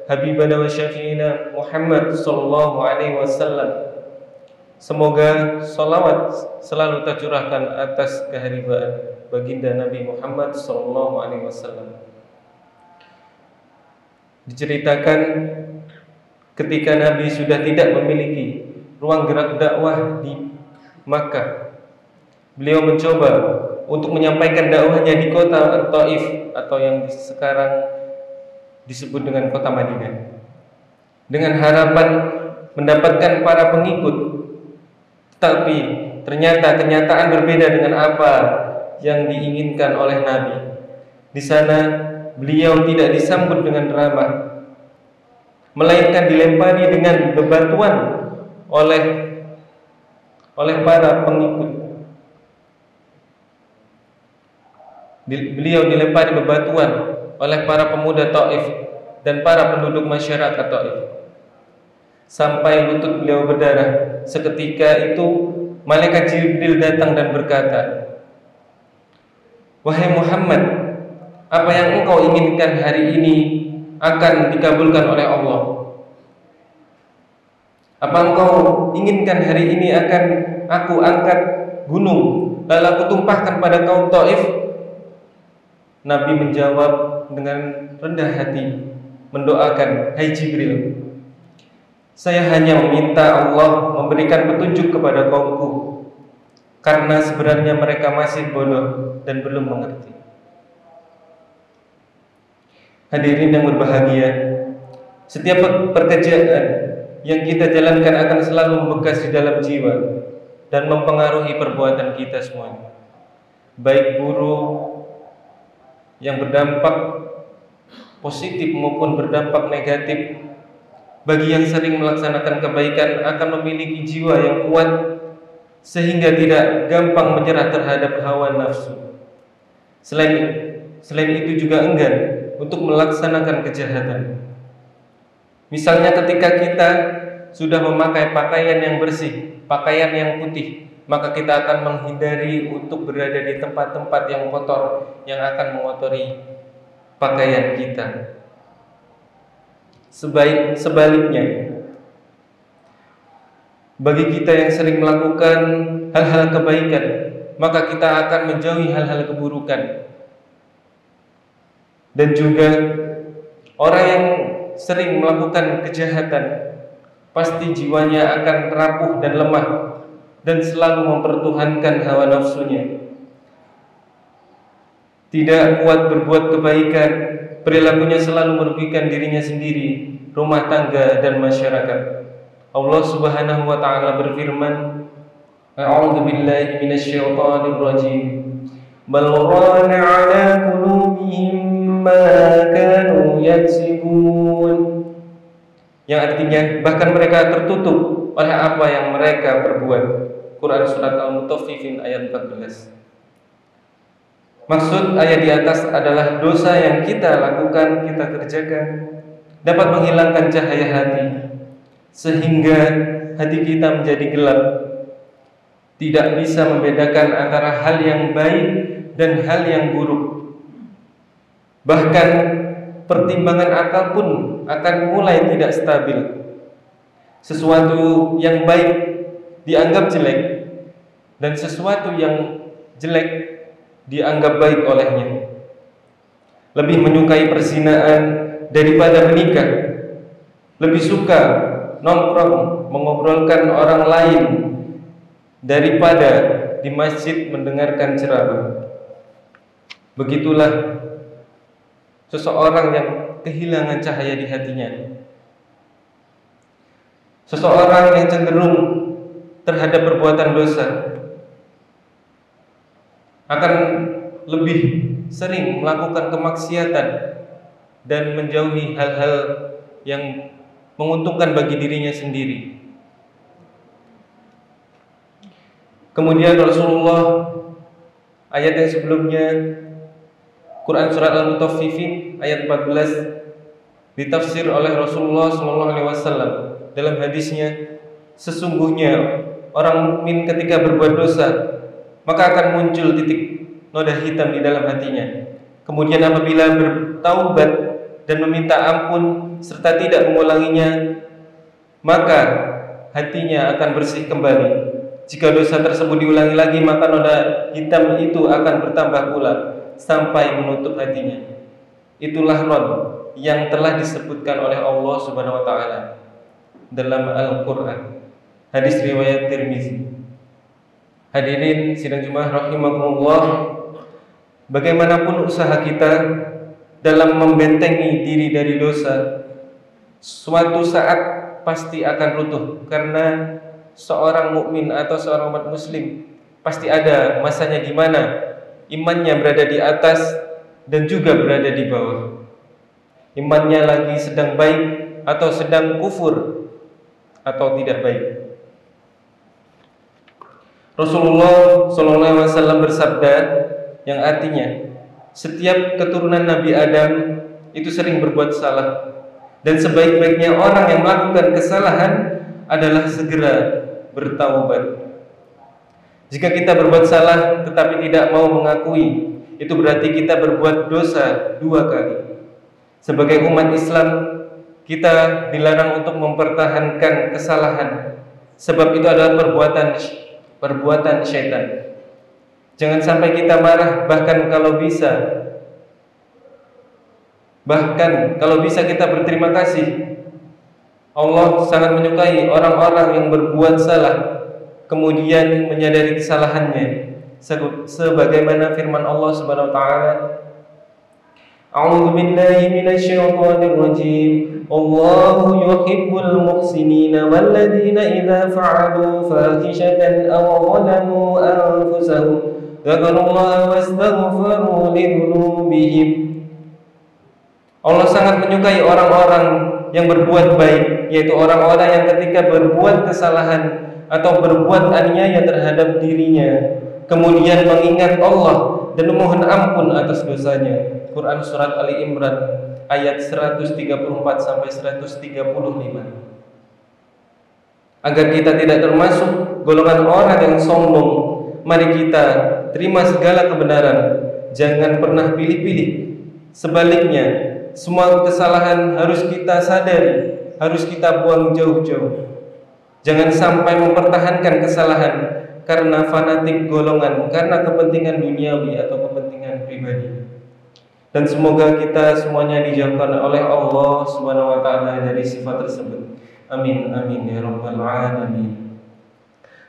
habibana wa syafi'ina Muhammad sallallahu alaihi wasallam. Semoga salawat selalu tercurahkan atas keharibaan baginda Nabi Muhammad sallallahu alaihi wasallam. Diceritakan ketika Nabi sudah tidak memiliki ruang gerak dakwah di Makkah, beliau mencoba untuk menyampaikan dakwahnya di kota Taif atau yang sekarang disebut dengan kota Madinah, dengan harapan mendapatkan para pengikut. Tetapi ternyata kenyataan berbeda dengan apa yang diinginkan oleh Nabi. Di sana beliau tidak disambut dengan ramah, melainkan dilempari dengan bebatuan oleh para pengikut. Beliau dilempari bebatuan oleh para pemuda Taif dan para penduduk masyarakat Taif, sampai lutut beliau berdarah. Seketika itu malaikat Jibril datang dan berkata, "Wahai Muhammad, apa yang engkau inginkan hari ini akan dikabulkan oleh Allah. Apa engkau inginkan hari ini akan aku angkat gunung lalu aku tumpahkan pada kaum Taif?" Nabi menjawab dengan rendah hati, mendoakan, "Hai Jibril, saya hanya meminta Allah memberikan petunjuk kepada kaumku, karena sebenarnya mereka masih bodoh dan belum mengerti." Hadirin yang berbahagia, setiap pekerjaan yang kita jalankan akan selalu membekas di dalam jiwa dan mempengaruhi perbuatan kita semuanya, baik buruk yang berdampak positif maupun berdampak negatif. Bagi yang sering melaksanakan kebaikan akan memiliki jiwa yang kuat sehingga tidak gampang menyerah terhadap hawa nafsu. Selain itu juga enggan untuk melaksanakan kejahatan. Misalnya ketika kita sudah memakai pakaian yang bersih, pakaian yang putih, maka kita akan menghindari untuk berada di tempat-tempat yang kotor yang akan mengotori pakaian kita. Sebaliknya, bagi kita yang sering melakukan hal-hal kebaikan, maka kita akan menjauhi hal-hal keburukan. Dan juga orang yang sering melakukan kejahatan, pasti jiwanya akan rapuh dan lemah dan selalu mempertuhankan hawa nafsunya. Tidak kuat berbuat kebaikan, perilakunya selalu merugikan dirinya sendiri, rumah tangga dan masyarakat. Allah Subhanahu wa taala berfirman, "A'udzu billahi minasyaitonir rajim. Bal rana 'ala qulubihim ma kanu yaksibun." Yang artinya bahkan mereka tertutup oleh apa yang mereka perbuat. Quran surat Al-Mutaffifin ayat 14. Maksud ayat di atas adalah dosa yang kita lakukan, kita kerjakan dapat menghilangkan cahaya hati, sehingga hati kita menjadi gelap, tidak bisa membedakan antara hal yang baik dan hal yang buruk. Bahkan pertimbangan akal pun akan mulai tidak stabil. Sesuatu yang baik dianggap jelek dan sesuatu yang jelek dianggap baik olehnya. Lebih menyukai perzinaan daripada menikah, lebih suka nongkrong mengobrolkan orang lain daripada di masjid mendengarkan ceramah. Begitulah seseorang yang kehilangan cahaya di hatinya, seseorang yang cenderung terhadap perbuatan dosa akan lebih sering melakukan kemaksiatan dan menjauhi hal-hal yang menguntungkan bagi dirinya sendiri. Kemudian Rasulullah, ayat yang sebelumnya, Quran surat Al-Mutaffifin ayat 14, ditafsir oleh Rasulullah SAW dalam hadisnya, "Sesungguhnya orang mukmin ketika berbuat dosa, maka akan muncul titik noda hitam di dalam hatinya. Kemudian apabila bertaubat, dan meminta ampun serta tidak mengulanginya, maka hatinya akan bersih kembali. Jika dosa tersebut diulangi lagi, maka noda hitam itu akan bertambah pula sampai menutup hatinya. Itulah ron yang telah disebutkan oleh Allah Subhanahu wa taala dalam Al-Qur'an. Hadis riwayat Tirmizi. Hadirin sidang Jumat rahimakumullah, bagaimanapun usaha kita dalam membentengi diri dari dosa, suatu saat pasti akan runtuh, karena seorang mukmin atau seorang umat muslim pasti ada masanya di mana imannya berada di atas dan juga berada di bawah. Imannya lagi sedang baik atau sedang kufur atau tidak baik. Rasulullah SAW bersabda yang artinya, setiap keturunan Nabi Adam itu sering berbuat salah, dan sebaik-baiknya orang yang melakukan kesalahan adalah segera bertaubat. Jika kita berbuat salah tetapi tidak mau mengakui, itu berarti kita berbuat dosa dua kali. Sebagai umat Islam, kita dilarang untuk mempertahankan kesalahan, sebab itu adalah perbuatan syaitan. Jangan sampai kita marah, bahkan kalau bisa kita berterima kasih. Allah sangat menyukai orang-orang yang berbuat salah kemudian menyadari kesalahannya, sebagaimana firman Allah Subhanahu wa taala, A'udzu billahi minasyaitonir rajim. Allahu yuhibbul muhsinina walladzina idza fa'alu fahishatan aw zalamu anfusahum dzakarullaha wastaghfiru lidzunubihim. Allah sangat menyukai orang-orang yang berbuat baik, yaitu orang-orang yang ketika berbuat kesalahan atau berbuat aniaya terhadap dirinya, kemudian mengingat Allah dan memohon ampun atas dosanya. Quran surat Ali Imran ayat 134 sampai 135. Agar kita tidak termasuk golongan orang yang sombong, mari kita terima segala kebenaran, jangan pernah pilih-pilih. Sebaliknya, semua kesalahan harus kita sadari, harus kita buang jauh-jauh. Jangan sampai mempertahankan kesalahan karena fanatik golongan, karena kepentingan duniawi atau kepentingan pribadi. Dan semoga kita semuanya dijauhkan oleh Allah Subhanahu wa taala dari sifat tersebut. Amin amin ya rabbal alamin.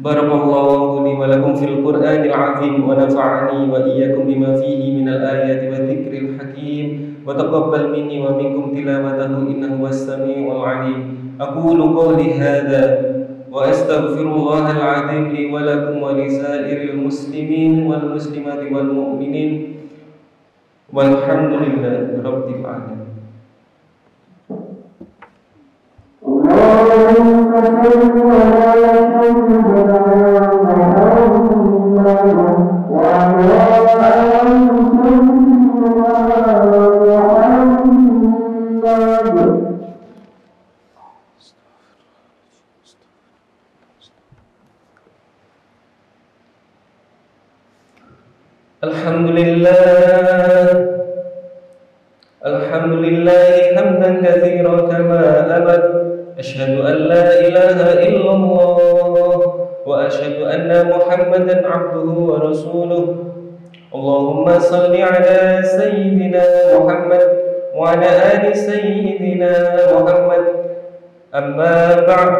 Barakallahu li wa lakum fil Qur'anil azim wa nafa'ani wa iyyakum bima fihi minal ayati wa dzikril hakim wa taqabbal minni wa minkum tilawatahu innahu was-sami'ul 'alim. Aqulu qawli hadza wa astaghfirullahal 'azim li wa lakum wa lisairil muslimin wal muslimati wal mu'minin. Walhamdulillahi rabbil alamin. Allahumma salli ala sayyidina Muhammad wa ala ali sayyidina Muhammad. Alhamdulillah hamdan katsiran kama abad. Asyhadu an la ilaha illallah wa asyhadu anna Muhammadan abduhu wa rasuluh. Allahumma salli ala sayyidina Muhammad wa ala ali sayyidina Muhammad. Amma ba'd,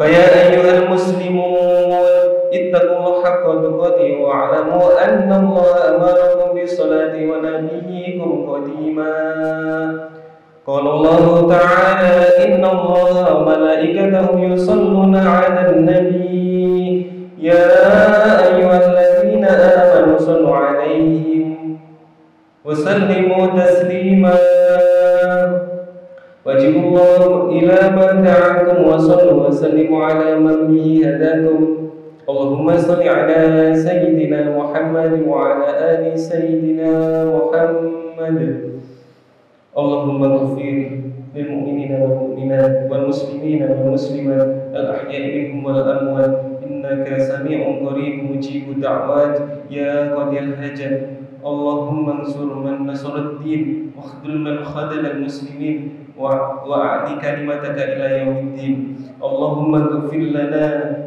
fa ya ayyuhal muslimun ittaqullaha haqqa tuqatih wa 'alamu anna Allah amarakum bis-salati wa nabiyyikum qadima. Qala Allah ta'ala inna Allah wa malaikatahu yusalluna 'alan nabi ya ayyuhalladzina amanu sallu 'alaihi wa sallimu taslima. Wajibullahu ila man da'akum wa sallu wa sallimu 'ala man bihi hadakum. Allahumma salli ala sayyidina Muhammad wa ala ali sayyidina Muhammad. Allahumma ighfir lil mu'minina wal mu'minat wal muslimina wal muslimat al ahya'i minhum wal amwat innaka sami'un qaribun mujibud da'wat ya qadil hajat. اللهم انصر من نصر الدين واخذل من خذل المسلمين وأعد كلمتك إلى يوم الدين. اللهم اغفر لنا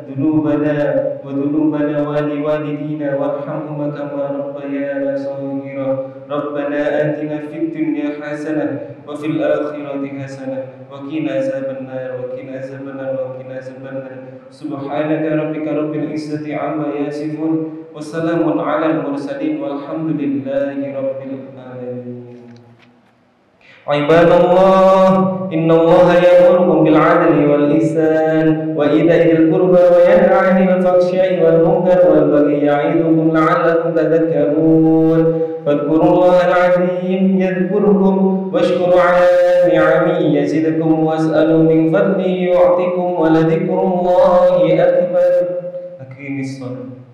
ذنوبنا وذنوبنا ولوالدينا وارحمهما كما ربيانا صغيرا. ربنا آتنا في الدنيا حسنة وفي الآخرة حسنة وقنا عذاب النار وقنا عذاب النار وقنا عذاب النار. سبحانك ربك رب العزة عما يصفون وسلام على المرسلين والحمد لله رب العالمين. عباد الله إن الله يأمركم بالعدل والإحسان وإيتاء ذي القربى وينهى عن الفحشاء والمنكر والبغي يعظكم لعلكم تذكرون. فاذكروا الله العظيم يذكركم واشكروا على نعمه يزدكم واسألوا من فضله يعطكم ولذكر الله أكبر. أقيم الصلاة.